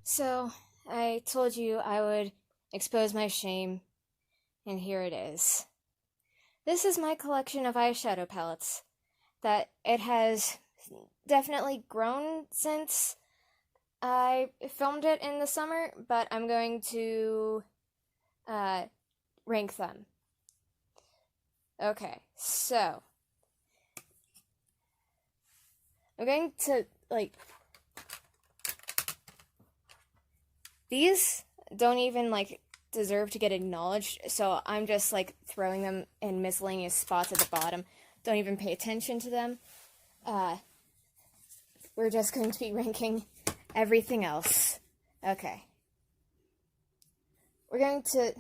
So, I told you I would expose my shame, and here it is. This is my collection of eyeshadow palettes. That it has definitely grown since I filmed it in the summer, but I'm going to uh, rank them. Okay, so I'm going to, these don't even, deserve to get acknowledged, so I'm just, throwing them in miscellaneous spots at the bottom. Don't even pay attention to them. We're just going to be ranking everything else. Okay. We're going to,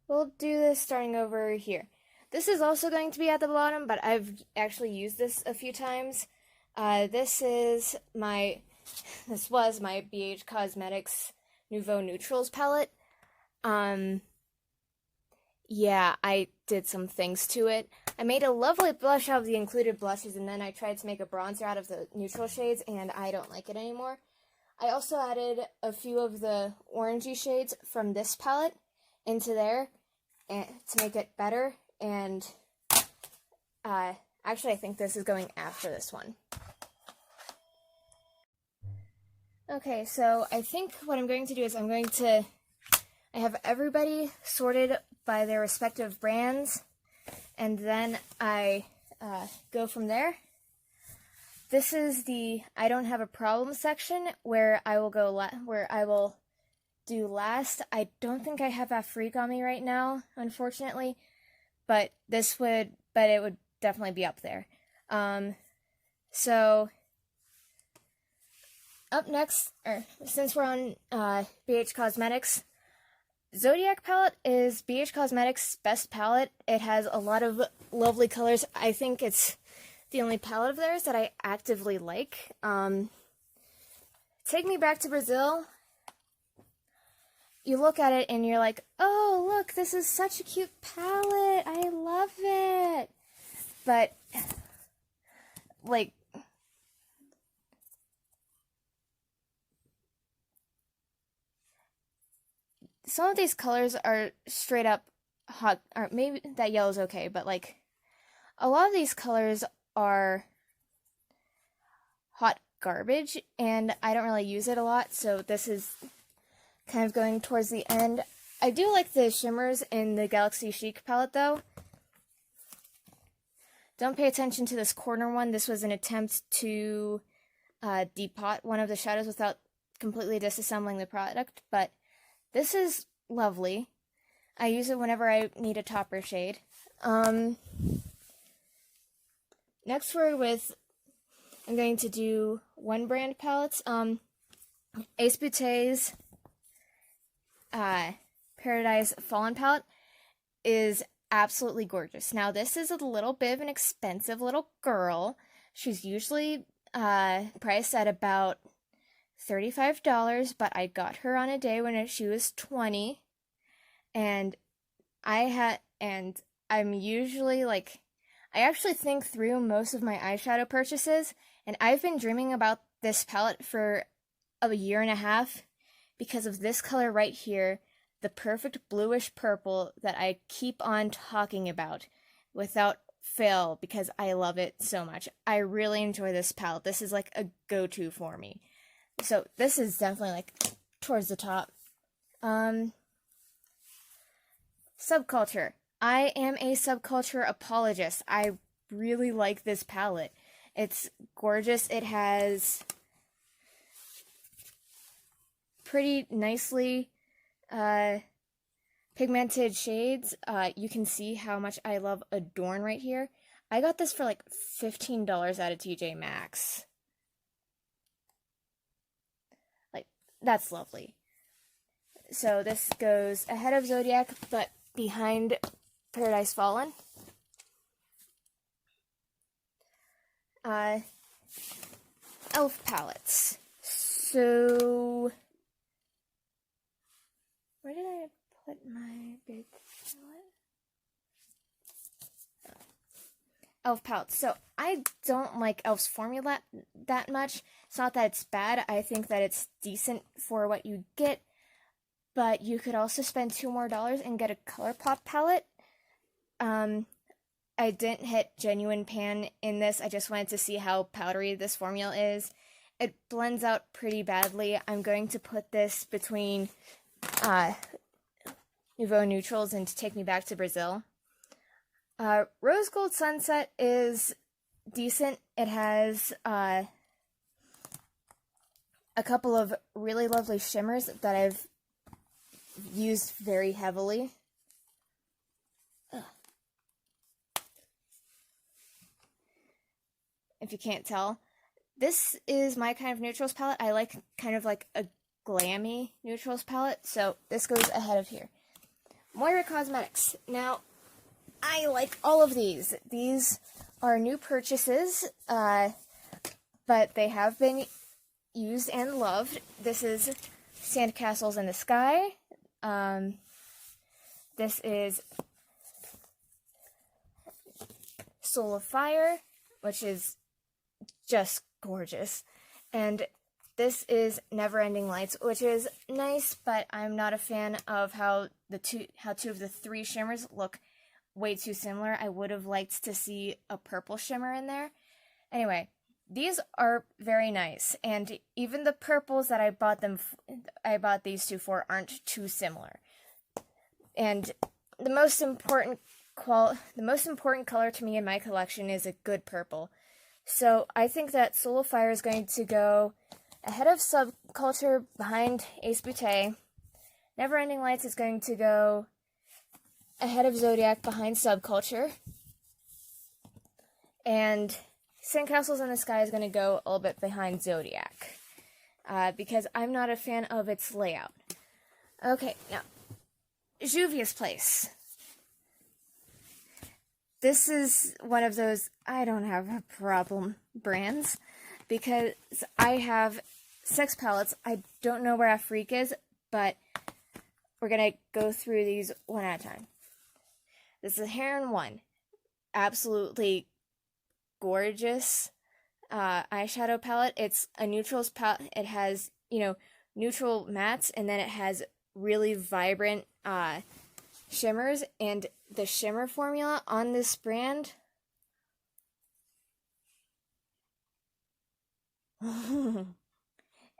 we'll do this starting over here. This is also going to be at the bottom, but I've actually used this a few times. This was my BH Cosmetics Nouveau Neutrals palette. Yeah, I did some things to it. I made a lovely blush out of the included blushes, and then I tried to make a bronzer out of the neutral shades, and I don't like it anymore. I also added a few of the orangey shades from this palette into there and to make it better, and actually I think this is going after this one. Okay, so I think what I'm going to do is I have everybody sorted by their respective brands, and then I go from there. This is the I don't have a problem section where I will do last. I don't think I have that freak on me right now, unfortunately, but it would definitely be up there. So up next, since we're on BH Cosmetics, Zodiac palette is BH Cosmetics' best palette. It has a lot of lovely colors. I think it's the only palette of theirs that I actively like. Take Me Back to Brazil. You look at it and you're like, oh, look, this is such a cute palette. I love it. But, some of these colors are straight up hot, or maybe that yellow's okay, but, a lot of these colors are hot garbage, and I don't really use it a lot, so this is kind of going towards the end. I do like the shimmers in the Galaxy Chic palette, though. Don't pay attention to this corner one. This was an attempt to depot one of the shadows without completely disassembling the product, but this is lovely. I use it whenever I need a topper shade. Next I'm going to do one brand palettes. Ace Beauté's Paradise Fallen palette is absolutely gorgeous. Now, this is a little bit of an expensive little girl. She's usually priced at about $35, but I got her on a day when she was $20, and I'm usually I actually think through most of my eyeshadow purchases, and I've been dreaming about this palette for a year and a half because of this color right here, the perfect bluish purple that I keep on talking about without fail because I love it so much. I really enjoy this palette. This is a go-to for me. So this is definitely towards the top. Subculture. I am a subculture apologist. I really like this palette. It's gorgeous. It has pretty nicely pigmented shades. You can see how much I love Adorn right here. I got this for $15 out of TJ Maxx. That's lovely. So this goes ahead of Zodiac, but behind Paradise Fallen. Elf palettes. So, where did I put my big palette? e.l.f. palettes. So I don't like e.l.f.'s formula that much. It's not that it's bad. I think that it's decent for what you get. But you could also spend $2 more and get a ColourPop palette. I didn't hit Genuine Pan in this. I just wanted to see how powdery this formula is. It blends out pretty badly. I'm going to put this between Nouveau Neutrals and Take Me Back to Brazil. Rose Gold Sunset is decent. It has a couple of really lovely shimmers that I've used very heavily. If you can't tell, this is my kind of neutrals palette. I like kind of like a glammy neutrals palette, so this goes ahead of here. Moira Cosmetics. Now, I like all of these. These are new purchases, but they have been used and loved. This is Sandcastles in the Sky. This is Soul of Fire, which is just gorgeous. And this is Never Ending Lights, which is nice, but I'm not a fan of how two of the three shimmers look way too similar. I would have liked to see a purple shimmer in there. Anyway, these are very nice, and even the purples that I bought these two for aren't too similar. And the most important color to me in my collection is a good purple. So I think that Soul of Fire is going to go ahead of Subculture, behind Ace Beauté. Never Ending Lights is going to go ahead of Zodiac, behind Subculture. And Sandcastles in the Sky is going to go a little bit behind Zodiac, because I'm not a fan of its layout. Okay, now, Juvia's Place. This is one of those I don't have a problem brands, because I have 6 palettes. I don't know where Afrique is, but we're going to go through these one at a time. This is Heron 1. Absolutely gorgeous eyeshadow palette. It's a neutrals palette. It has, neutral mattes, and then it has really vibrant shimmers, and the shimmer formula on this brand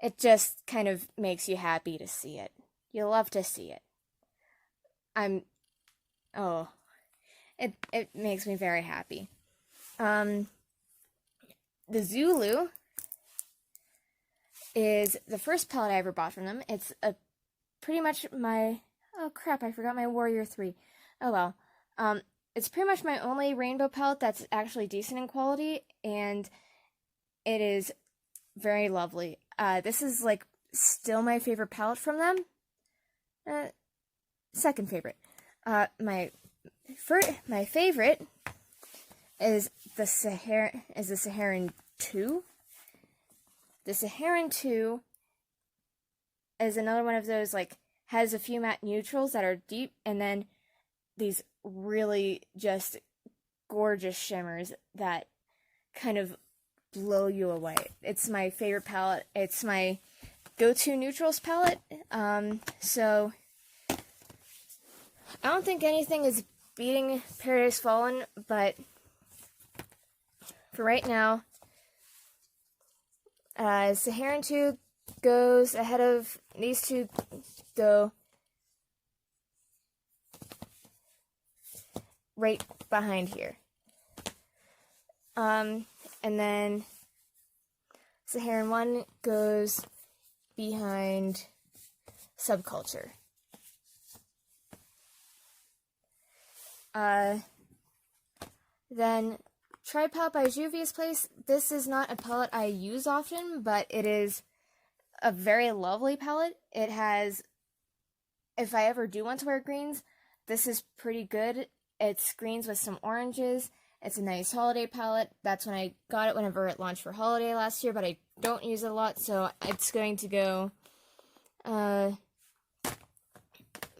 it just kind of makes you happy to see it. You love to see it. It makes me very happy. The Zulu is the first palette I ever bought from them. It's pretty much my... Oh crap, I forgot my Warrior 3. Oh well. It's pretty much my only rainbow palette that's actually decent in quality, and it is very lovely. This is like still my favorite palette from them. Second favorite. My favorite is the Saharan 2. The Saharan 2 is another one of those, like, has a few matte neutrals that are deep, and then these really just gorgeous shimmers that kind of blow you away. It's my favorite palette. It's my go-to neutrals palette. So I don't think anything is beating Paradise Fallen, but for right now, Saharan 2 goes ahead of these two. Go right behind here. And then Saharan 1 goes behind Subculture. Then Tripod by Juvia's Place. This is not a palette I use often, but it is a very lovely palette. It has, if I ever do want to wear greens, this is pretty good. It's greens with some oranges. It's a nice holiday palette. That's when I got it, whenever it launched for holiday last year, but I don't use it a lot, so it's going to go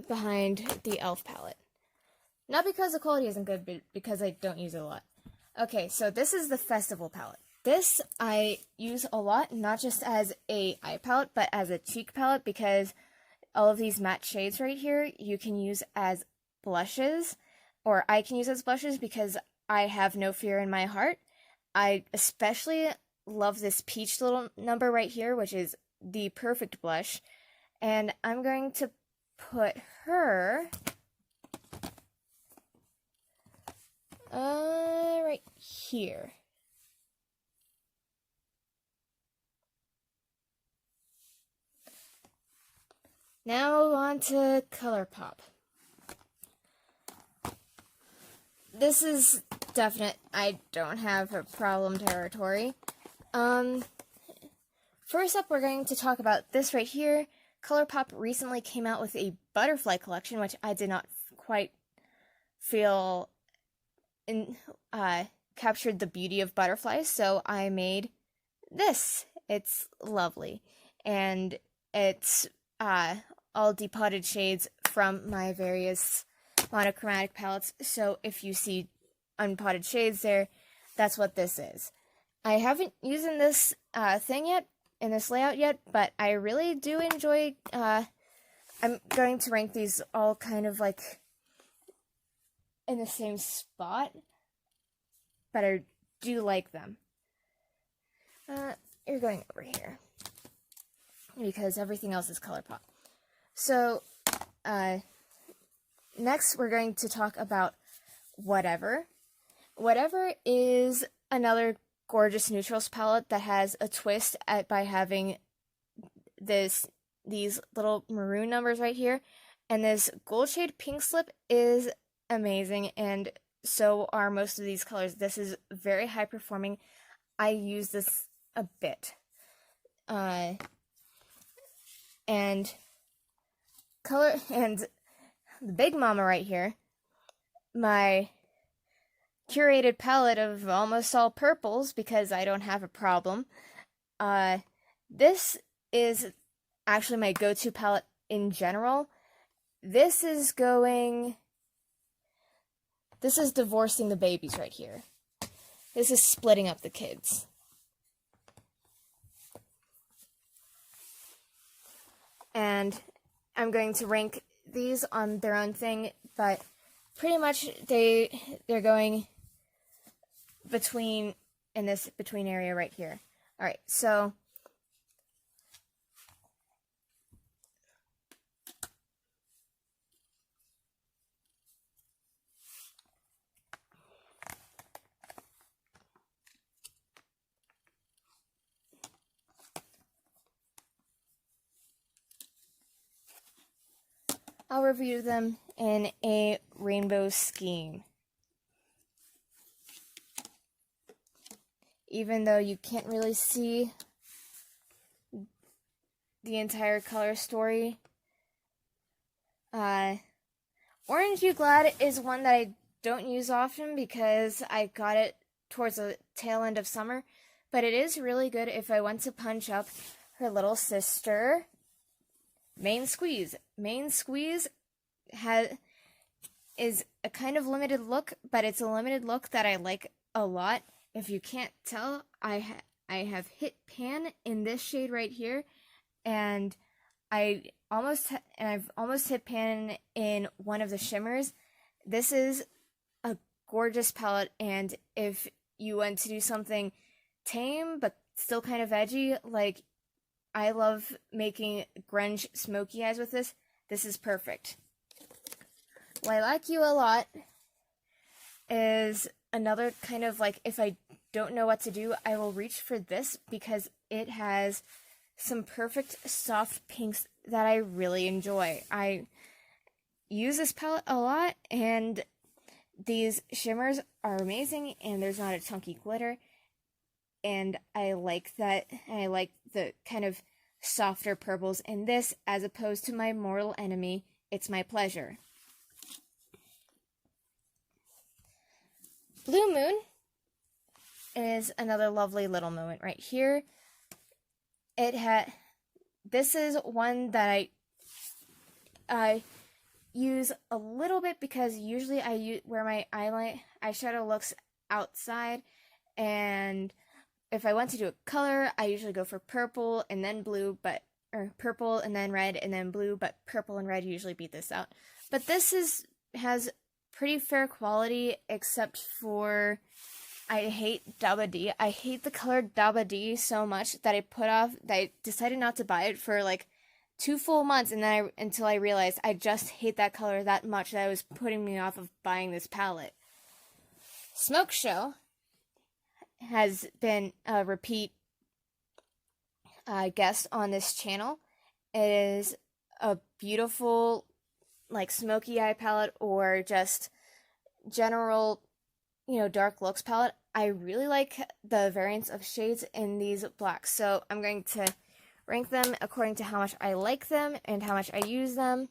behind the e.l.f. palette. Not because the quality isn't good, but because I don't use it a lot. Okay, so this is the Festival palette. This I use a lot, not just as a eye palette, but as a cheek palette, because all of these matte shades right here you can use as blushes, or I can use as blushes because I have no fear in my heart. I especially love this peach little number right here, which is the perfect blush, and I'm going to put her right here. Now on to ColourPop. This is definite, I don't have a problem territory. First up, we're going to talk about this right here. ColourPop recently came out with a butterfly collection, which I did not quite feel captured the beauty of butterflies, so I made this. It's lovely, and it's all depotted shades from my various monochromatic palettes, so if you see unpotted shades there, that's what this is. I haven't used in this thing yet, in this layout yet, but I really do enjoy, I'm going to rank these all kind of like in the same spot, but I do like them. You're going over here, because everything else is ColourPop. So, next we're going to talk about Whatever. Whatever is another gorgeous neutrals palette that has a twist by having these little maroon numbers right here, and this gold shade pink slip is amazing, and so are most of these colors. This is very high performing. I use this a bit. And the big mama right here, my curated palette of almost all purples, because I don't have a problem. This is actually my go-to palette in general. This is divorcing the babies right here. This is splitting up the kids. And I'm going to rank these on their own thing, but pretty much they're going between in this between area right here. All right, so I'll review them in a rainbow scheme. Even though you can't really see the entire color story. Orange You Glad is one that I don't use often because I got it towards the tail end of summer, but it is really good if I want to punch up her little sister, Main Squeeze. Main Squeeze is a kind of limited look, but it's a limited look that I like a lot. If you can't tell, I have hit pan in this shade right here, and I've almost hit pan in one of the shimmers. This is a gorgeous palette, and if you want to do something tame but still kind of edgy, like I love making grunge smoky eyes with this, this is perfect. Lilac You a Lot is another kind of like, if I don't know what to do, I will reach for this because it has some perfect soft pinks that I really enjoy. I use this palette a lot, and these shimmers are amazing, and there's not a chunky glitter, and I like that. I like the kind of softer purples in this as opposed to my mortal enemy, It's My Pleasure. Blue Moon is another lovely little moment right here. This is one that I use a little bit because usually I use where my eyeshadow looks outside. And if I want to do a color, I usually go for purple and then blue, or purple and then red and then blue, but purple and red usually beat this out. But this has pretty fair quality, except for I hate Daba D. I hate the color Daba D so much that I decided not to buy it for like 2 full months, and then until I realized I just hate that color that much that it was putting me off of buying this palette. Smoke Show has been a repeat guest on this channel. It is a beautiful, like, smoky eye palette, or just general, dark looks palette. I really like the variants of shades in these blacks, so I'm going to rank them according to how much I like them and how much I use them.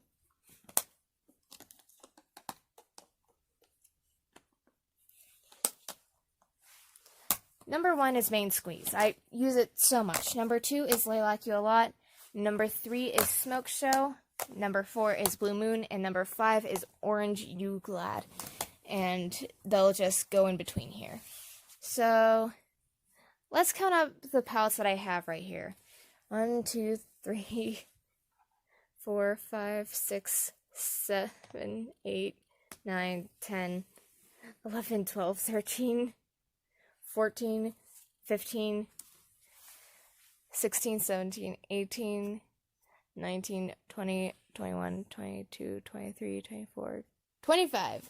Number 1 is Main Squeeze. I use it so much. Number 2 is Lilac You a Lot. Number 3 is Smoke Show. Number 4 is Blue Moon. And number 5 is Orange You Glad. And they'll just go in between here. So let's count up the palettes that I have right here. 1, 2, 3, 4, 5, 6, 7, 8, 9, 10, 11, 12, 13, 14, 15, 16, 17, 18, 19, 20, 21, 22, 23, 24, 25.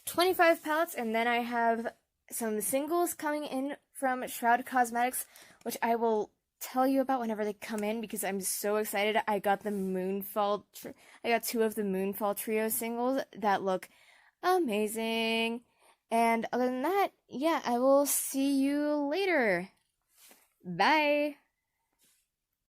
25 palettes, and then I have some singles coming in from Shroud Cosmetics, which I will tell you about whenever they come in, because I'm so excited. I got the I got 2 of the Moonfall Trio singles that look amazing. And other than that, yeah, I will see you later. Bye!